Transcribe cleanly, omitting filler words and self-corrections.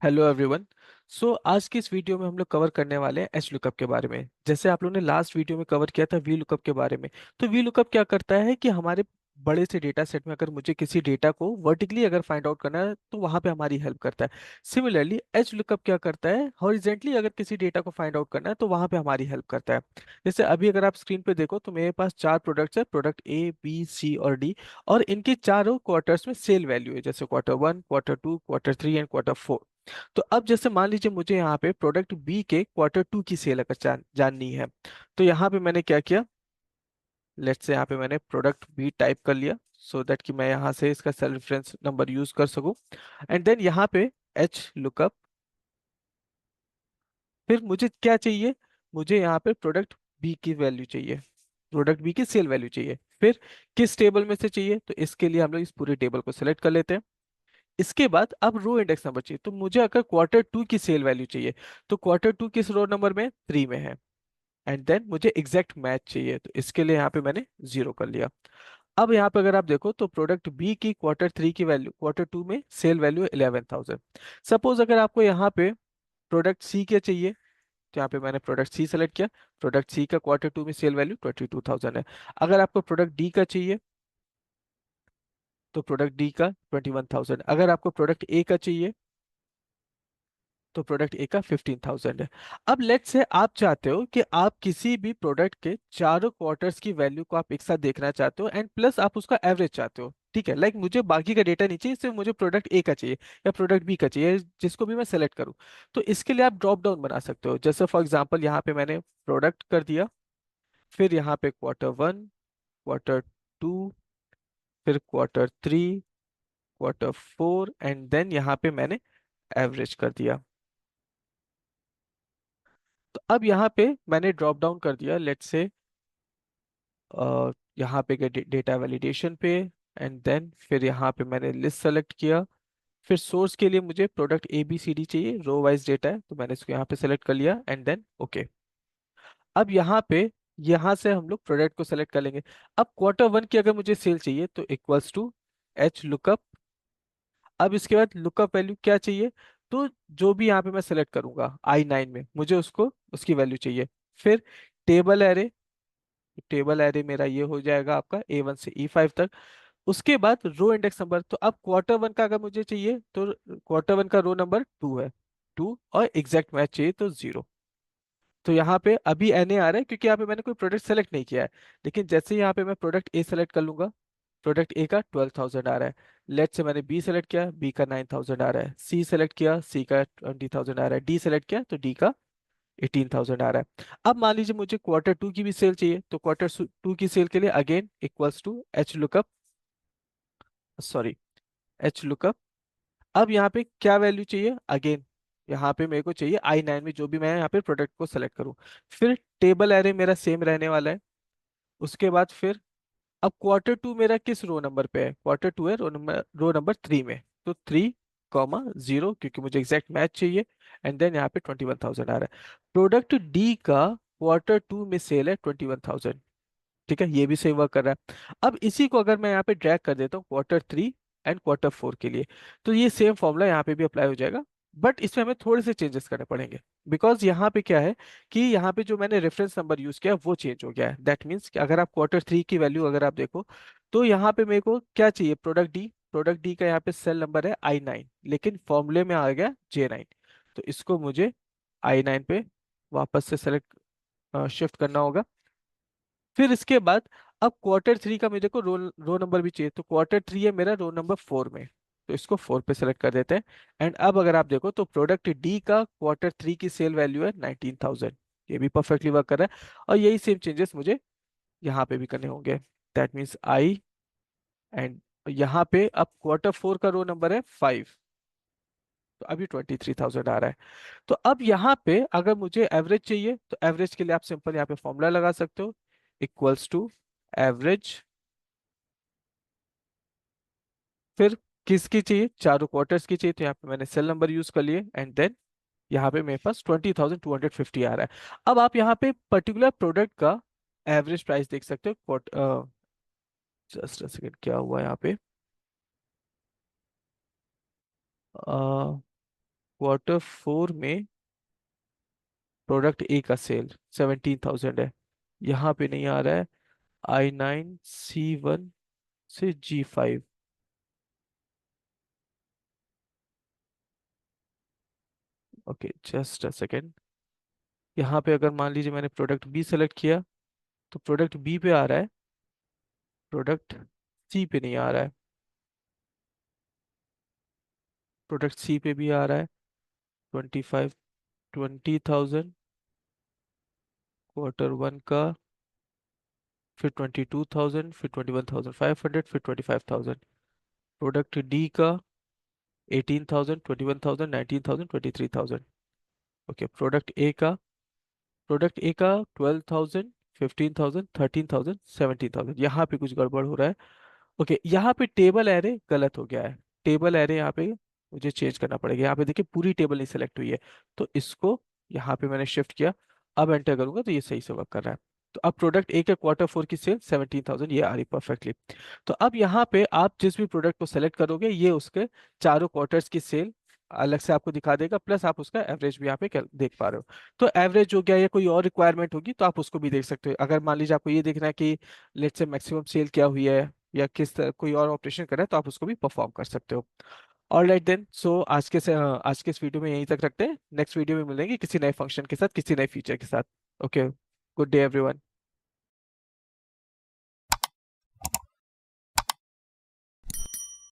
Hello everyone. आज की इस वीडियो में हम लोग कवर करने वाले हैं एच लुकअप के बारे में। जैसे आप लोगों ने लास्ट वीडियो में कवर किया था वी लुकअप के बारे में। तो वी लुकअप क्या करता है कि हमारे बड़े से डेटा सेट में अगर मुझे किसी डेटा को वर्टिकली अगर फाइंड आउट करना है तो वहां पे हमारी हेल्प करता है। सिमिलरली एच लुकअप क्या करता है, हॉरिजेंटली अगर किसी डेटा को फाइंड आउट करना है तो वहां पे हमारी हेल्प करता है। जैसे अभी अगर आप स्क्रीन पे देखो तो मेरे पास चार प्रोडक्ट्स है, प्रोडक्ट ए बी सी और डी। और इनके चारों क्वार्टर्स में सेल वैल्यू है, जैसे Q1, Q2, Q3 and Q4। तो अब जैसे मान लीजिए मुझे यहाँ पे प्रोडक्ट बी के Q2 की सेल अगर जाननी है, तो यहाँ पे मैंने क्या किया, लेट्स से यहाँ पे मैंने प्रोडक्ट बी टाइप कर लिया सो दैट कि मैं यहाँ से इसका सेल रेफरेंस नंबर यूज कर सकूँ। एंड देन यहाँ पे एच लुकअप, फिर मुझे क्या चाहिए, मुझे यहाँ पे प्रोडक्ट बी की वैल्यू चाहिए, प्रोडक्ट बी की सेल वैल्यू चाहिए। फिर किस टेबल में से चाहिए, तो इसके लिए हम लोग इस पूरे टेबल को सिलेक्ट कर लेते हैं। इसके बाद अब रो इंडेक्स नंबर चाहिए, तो मुझे अगर Q2 की सेल वैल्यू चाहिए तो Q2 किस रो नंबर में, 3 में है। एंड देन मुझे एग्जैक्ट मैच चाहिए, तो इसके लिए यहाँ पे मैंने 0 कर लिया। अब यहाँ पे अगर आप देखो तो प्रोडक्ट बी की Q3 की वैल्यू, Q2 में सेल वैल्यू 11,000। सपोज अगर आपको यहाँ पे प्रोडक्ट सी के चाहिए, तो यहाँ पे मैंने प्रोडक्ट सी सेलेक्ट किया। प्रोडक्ट सी का Q2 में सेल वैल्यू 22,000 है। अगर आपको प्रोडक्ट डी का चाहिए तो प्रोडक्ट डी का 21,000। अगर आपको प्रोडक्ट ए का चाहिए तो प्रोडक्ट ए का 15,000 है। अब लेट्स से आप चाहते हो कि आप किसी भी प्रोडक्ट के चारों क्वार्टर्स की वैल्यू को आप एक साथ देखना चाहते हो एंड प्लस आप उसका एवरेज चाहते हो। ठीक है, लाइक मुझे बाकी का डेटा नहीं चाहिए, सिर्फ मुझे प्रोडक्ट ए का चाहिए या प्रोडक्ट बी का चाहिए, जिसको भी मैं सेलेक्ट करूँ। तो इसके लिए आप ड्रॉप डाउन बना सकते हो। जैसे फॉर एग्जाम्पल यहाँ पे मैंने प्रोडक्ट कर दिया, फिर यहाँ पे Q1, Q2, फिर Q3, Q4 एंड देन यहाँ पे मैंने एवरेज कर दिया। तो अब यहाँ पे मैंने ड्रॉप डाउन कर दिया, लेट्स से यहाँ पे गए डेटा वैलिडेशन पे। एंड देन फिर यहाँ पे मैंने लिस्ट सेलेक्ट किया। फिर सोर्स के लिए मुझे product A B C D चाहिए, रो वाइज डेटा है, तो मैंने इसको यहाँ पे सेलेक्ट कर लिया एंड देन ओके। अब यहाँ पे यहाँ से हम लोग प्रोडक्ट को सेलेक्ट कर लेंगे। अब Q1 की अगर मुझे सेल चाहिए तो इक्वल्स टू एच लुकअप। अब इसके बाद लुकअप वैल्यू क्या चाहिए, तो जो भी यहाँ पे मैं सेलेक्ट करूंगा I9 में मुझे उसको उसकी वैल्यू चाहिए। फिर टेबल एरे, टेबल एरे मेरा ये हो जाएगा आपका A1 से E5 तक। उसके बाद रो इंडेक्स नंबर, तो अब Q1 का अगर मुझे चाहिए तो Q1 का रो नंबर 2 है, 2 और एग्जैक्ट मैच चाहिए तो 0। तो यहाँ पे अभी NA आ रहा है क्योंकि यहाँ पे मैंने कोई प्रोडक्ट सेलेक्ट नहीं किया है। लेकिन जैसे ही यहाँ पे मैं प्रोडक्ट ए सेलेक्ट कर लूंगा, प्रोडक्ट ए का 12,000 आ रहा है। लेट से मैंने बी सेलेक्ट किया, बी का 9,000 आ रहा है। सी सेलेक्ट किया, सी का 20,000 आ रहा है। डी सेलेक्ट किया तो डी का 18,000 आ रहा है। अब मान लीजिए मुझे Q2 की भी सेल चाहिए, तो Q2 की सेल के लिए again equals to H lookup, sorry H lookup. अब यहाँ पे क्या वैल्यू चाहिए, अगेन यहाँ पे मेरे को चाहिए I9 में जो भी मैं यहाँ पे प्रोडक्ट को सेलेक्ट करूँ। फिर टेबल एरे मेरा सेम रहने वाला है। उसके बाद फिर अब Q2 मेरा किस रो नंबर पे है, Q2 है रो नंबर 3 में, तो 3,0 क्योंकि मुझे एग्जैक्ट मैच चाहिए। एंड देन यहाँ पे 21,000 आ रहा है। प्रोडक्ट डी का Q2 में सेल है 21,000। ठीक है, ये भी सही वर्क कर रहा है। अब इसी को अगर मैं यहाँ पे ड्रैग कर देता हूँ Q3 एंड Q4 के लिए, तो ये सेम फॉर्मूला यहाँ पे भी अप्लाई हो जाएगा। बट इसमें हमें थोड़े से चेंजेस करने पड़ेंगे, बिकॉज यहाँ पे क्या है कि यहाँ पे जो मैंने रेफरेंस नंबर यूज किया वो चेंज हो गया है। दैट मीन्स कि अगर आप Q3 की वैल्यू अगर आप देखो तो यहाँ पे मेरे को क्या चाहिए, प्रोडक्ट डी का यहाँ पे सेल नंबर है I9, लेकिन फॉर्मूले में आ गया J9। तो इसको मुझे I9 पे वापस से सेलेक्ट शिफ्ट करना होगा। फिर इसके बाद अब Q3 का मेरे को रो नंबर भी चाहिए, तो Q3 है मेरा रो नंबर 4 में, तो इसको 4 पे सेलेक्ट कर देते हैं। एंड अब अगर आप देखो तो प्रोडक्ट डी का Q3 की सेल वैल्यू है 19,000। ये भी परफेक्टली वर्क कर रहा है। और यही सेम चेंजेस मुझे यहाँ पे भी करने होंगे। दैट मीन्स आई, एंड यहाँ पे अब Q4 का रो नंबर है 5, तो अभी 23,000 आ रहा है। तो अब यहाँ पे अगर मुझे एवरेज चाहिए तो एवरेज के लिए आप सिंपल यहाँ पे फॉर्मूला लगा सकते हो, इक्वल्स टू एवरेज। फिर किसकी चाहिए, चारों क्वार्टर्स की चाहिए, तो यहाँ पे मैंने सेल नंबर यूज कर लिए। एंड देन यहाँ पे मेरे पास 20,250 आ रहा है। अब आप यहाँ पे पर्टिकुलर प्रोडक्ट का एवरेज प्राइस देख सकते हो। जस्ट अ सेकेंड, क्या हुआ यहाँ पे, Q4 में प्रोडक्ट ए का सेल 17,000 है, यहाँ पे नहीं आ रहा है। I9C1 से G5। Okay just a second. यहाँ पे अगर मान लीजिए मैंने प्रोडक्ट बी सेलेक्ट किया तो प्रोडक्ट बी पे आ रहा है, प्रोडक्ट सी पे नहीं आ रहा है। प्रोडक्ट सी पे भी आ रहा है 20,000 Q1 का, फिर 22,000, फिर 21,500, फिर 25,000। प्रोडक्ट डी का 18,000, 21,000, 19,000, 23,000। ओके प्रोडक्ट ए का 12,000, 15,000, 13,000, 17,000। यहाँ पे कुछ गड़बड़ हो रहा है। ओके यहाँ पे टेबल एरे गलत हो गया है। टेबल एरे यहाँ पे मुझे चेंज करना पड़ेगा। यहाँ पे देखिए पूरी टेबल नहीं सेलेक्ट हुई है, तो इसको यहाँ पे मैंने शिफ्ट किया। अब एंटर करूंगा तो ये सही से वर्क कर रहा है। तो अब प्रोडक्ट ए के Q4 की सेल 17,000 ये आ रही परफेक्टली। तो अब यहाँ पे आप जिस भी प्रोडक्ट को सेलेक्ट करोगे ये उसके चारों क्वार्टर्स की सेल अलग से आपको दिखा देगा, प्लस आप उसका एवरेज भी यहाँ पे देख पा रहे हो। तो एवरेज हो गया, या कोई और रिक्वायरमेंट होगी तो आप उसको भी देख सकते हो। अगर मान लीजिए आपको ये देखना है कि लेट्स से मैक्सिमम सेल क्या हुई है, या कोई और ऑपरेशन करना है, तो आप उसको भी परफॉर्म कर सकते हो। ऑलराइट देन, सो आज के इस वीडियो में यहीं तक रखते हैं। नेक्स्ट वीडियो में मिलेंगे किसी नए फंक्शन के साथ, किसी नए फीचर के साथ। Okay, good day everyone.